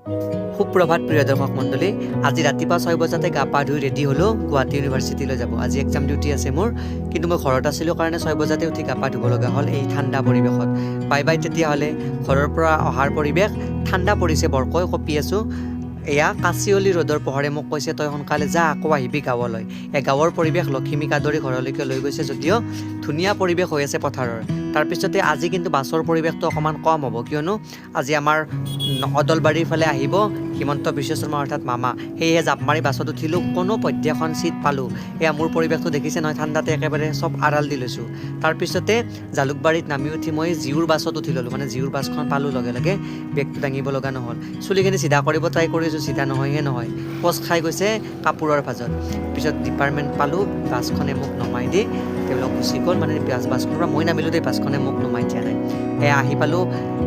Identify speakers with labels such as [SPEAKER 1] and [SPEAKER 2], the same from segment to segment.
[SPEAKER 1] সুপ্ৰভাত প্ৰিয় দৰ্শক মণ্ডলী আজি ৰাতিপুৱা 6 বজাতে গা পা ধুই ৰেডি হ'লো গুৱাহাটী ইউনিভাৰ্চিটিলৈ যাব আজি এক্সাম ডিউটি আছে মোৰ কিন্তু মই ঘৰত আছিলোঁ কাৰণে 6 বজাতে উঠি গা পা ধুব লগা হ'ল এই ঠাণ্ডা পৰিৱেশত বাই বাই তেতিয়াহ'লে ঘৰৰ পৰা অহাৰ পৰিৱেশ ঠাণ্ডা পৰিছে বৰকৈ কঁপি আছোঁ এয়া কাচিয়লি ৰ'দৰ পোহৰে মোক কৈছে তই সোনকালে যা আকৌ আহিবি গাঁৱলৈ এই গাঁৱৰ পৰিৱেশ লখিমী কাদৰী ঘৰলৈকে লৈ গৈছে যদিও ধুনীয়া পৰিৱেশ হৈ আছে পথাৰৰ তাৰপিছতে আজি কিন্তু বাছৰ পৰিৱেশটো অকণমান কম হ'ব কিয়নো আজি আমাৰ অদলবাৰীৰ ফালে আহিব হিমন্ত বিশ্ব শৰ্মা অৰ্থাৎ মামা সেয়েহে জাপ মাৰি বাছত উঠিলোঁ কোনো পদ্যাখন চিট পালোঁ এয়া মোৰ পৰিৱেশটো দেখিছে নহয় ঠাণ্ডাতে একেবাৰে চব আড়াল দি লৈছোঁ তাৰপিছতে জালুকবাৰীত নামি উঠি মই জিউৰ বাছত উঠি ল'লোঁ মানে জিউৰ বাছখন পালোঁ লগে লগে বেগটো দাঙিব লগা নহ'ল চুলিখিনি চিধা কৰিব ট্ৰাই কৰিছোঁ চিধা নহয়হে নহয় পচ খাই গৈছে কাপোৰৰ ভাজত পিছত ডিপাৰ্টমেণ্ট পালোঁ বাছখনে মোক নমাই দি তেওঁলোক গুচি গ'ল মানে বাছখনৰ পৰা মই নামিলোঁ দেই বাছখনে মোক নমাই দিয়া নাই এয়া আহি পালোঁ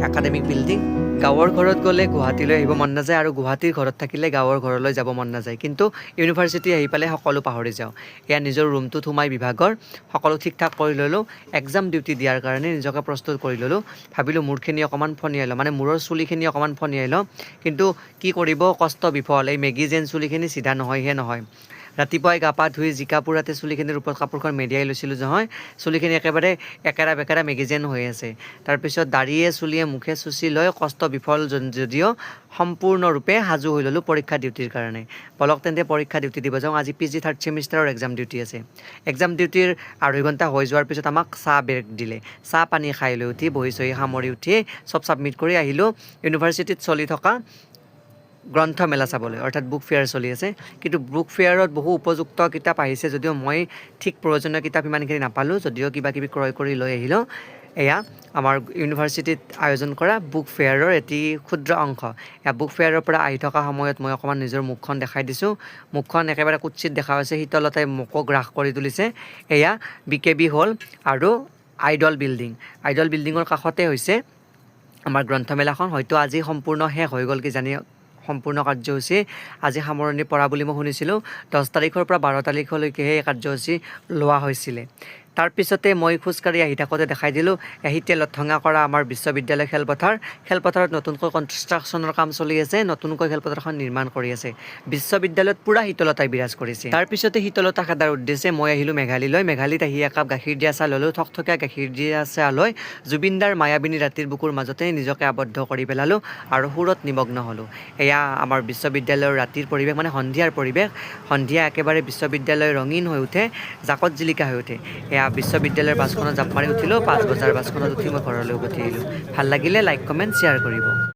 [SPEAKER 1] একাডেমিক বিল্ডিং গাঁৱৰ ঘৰত গ'লে গুৱাহাটীলৈ আহিব মন নাযায় আৰু গুৱাহাটীৰ ঘৰত থাকিলে গাঁৱৰ ঘৰলৈ যাব মন নাযায় কিন্তু ইউনিভাৰ্চিটি আহি পালে সকলো পাহৰি যাওঁ এয়া নিজৰ ৰুমটোত সোমাই বিভাগৰ সকলো ঠিক ঠাক কৰি ল'লোঁ এক্সাম ডিউটি দিয়াৰ কাৰণে নিজকে প্ৰস্তুত কৰি ল'লোঁ ভাবিলোঁ মূৰখিনি অকণমান ফনিয়াই লওঁ মানে মূৰৰ চুলিখিনি অকণমান ফনিয়াই লওঁ কিন্তু কি কৰিব কষ্ট বিফল এই মেগী যেন চুলিখিনি চিধা নহয়হে নহয় ৰাতিপুৱাই গা পা ধুই জিকা পোৰাতে চুলিখিনিৰ ওপৰত কাপোৰখন মেৰিয়াই লৈছিলোঁ নহয় চুলিখিনি একেবাৰে একেৰা বেকেৰা মেগী যেন হৈ আছে তাৰপিছত দাড়িয়ে চুলিয়ে মুখে চুচি লৈ কষ্ট বিফল যদিও সম্পূৰ্ণৰূপে সাজু হৈ ল'লোঁ পৰীক্ষা ডিউটিৰ কাৰণে বলক তেন্তে পৰীক্ষা ডিউটি দিব যাওঁ আজি PG 3rd ছেমিষ্টাৰৰ এক্সাম ডিউটি আছে এক্সাম ডিউটিৰ 2.5 ঘণ্টা হৈ যোৱাৰ পিছত আমাক চাহ ব্ৰেক দিলে চাহ পানী খাই লৈ উঠি বহি চহি সামৰি উঠি চব ছাবমিট কৰি আহিলোঁ ইউনিভাৰ্চিটিত চলি থকা গ্ৰন্থমেলা চাবলৈ অৰ্থাৎ বুক ফেয়াৰ চলি আছে কিন্তু বুক ফেয়াৰত বহু উপযুক্ত কিতাপ আহিছে যদিও মই ঠিক প্ৰয়োজনীয় কিতাপ ইমানখিনি নাপালোঁ যদিও কিবা কিবি ক্ৰয় কৰি লৈ আহিলোঁ এয়া আমাৰ ইউনিভাৰ্চিটিত আয়োজন কৰা বুক ফেয়াৰৰ এটি ক্ষুদ্ৰ অংশ এয়া বুক ফেয়াৰৰ পৰা আহি থকা সময়ত মই অকণমান নিজৰ মুখখন দেখাই দিছোঁ মুখখন একেবাৰে কুৎচিত দেখা হৈছে শীতলতাই মোকো গ্ৰাস কৰি তুলিছে এয়া BKB হল আৰু আইডল বিল্ডিঙৰ কাষতে হৈছে আমাৰ গ্ৰন্থমেলাখন হয়তো আজি সম্পূৰ্ণ শেষ হৈ গ'ল কিজানি সম্পূৰ্ণ কাৰ্যসূচী আজি সামৰণি পৰা বুলি মই শুনিছিলোঁ 10 তাৰিখৰ পৰা 12 তাৰিখলৈকেহে এই কাৰ্যসূচী লোৱা হৈছিলে তাৰপিছতে মই খোজকাঢ়ি আহি থাকোঁতে দেখাই দিলোঁ এহিতে লঠঙা কৰা আমাৰ বিশ্ববিদ্যালয় খেলপথাৰত নতুনকৈ কনষ্ট্ৰাকশ্যনৰ কাম চলি আছে নতুনকৈ খেলপথাৰখন নিৰ্মাণ কৰি আছে বিশ্ববিদ্যালয়ত পূৰা শীতলতাই বিৰাজ কৰিছে তাৰপিছতে শীতলতা খেদাৰ উদ্দেশ্যে মই আহিলোঁ মেঘালীত আহি একাপ গাখীৰ দিয়া চাহ ল'লোঁ থকথকীয়া গাখীৰ দিয়া চাহ লৈ জুবিনদাৰ মায়াবিনী ৰাতিৰ বুকুৰ মাজতে নিজকে আবদ্ধ কৰি পেলালোঁ আৰু সুৰত নিমগ্ন হ'লোঁ এয়া আমাৰ বিশ্ববিদ্যালয়ৰ ৰাতিৰ পৰিৱেশ মানে সন্ধিয়াৰ পৰিৱেশ সন্ধিয়া একেবাৰে বিশ্ববিদ্যালয় ৰঙীন হৈ উঠে জাকত জিলিকা হৈ উঠে এয়া বিশ্ববিদ্যালয়ৰ বাছখনত জাপ মাৰি উঠিলোঁ 5 বজাৰ বাছখনত উঠি মই ঘৰলৈ উভতি আহিলোঁ ভাল লাগিলে লাইক কমেণ্ট শ্বেয়াৰ কৰিব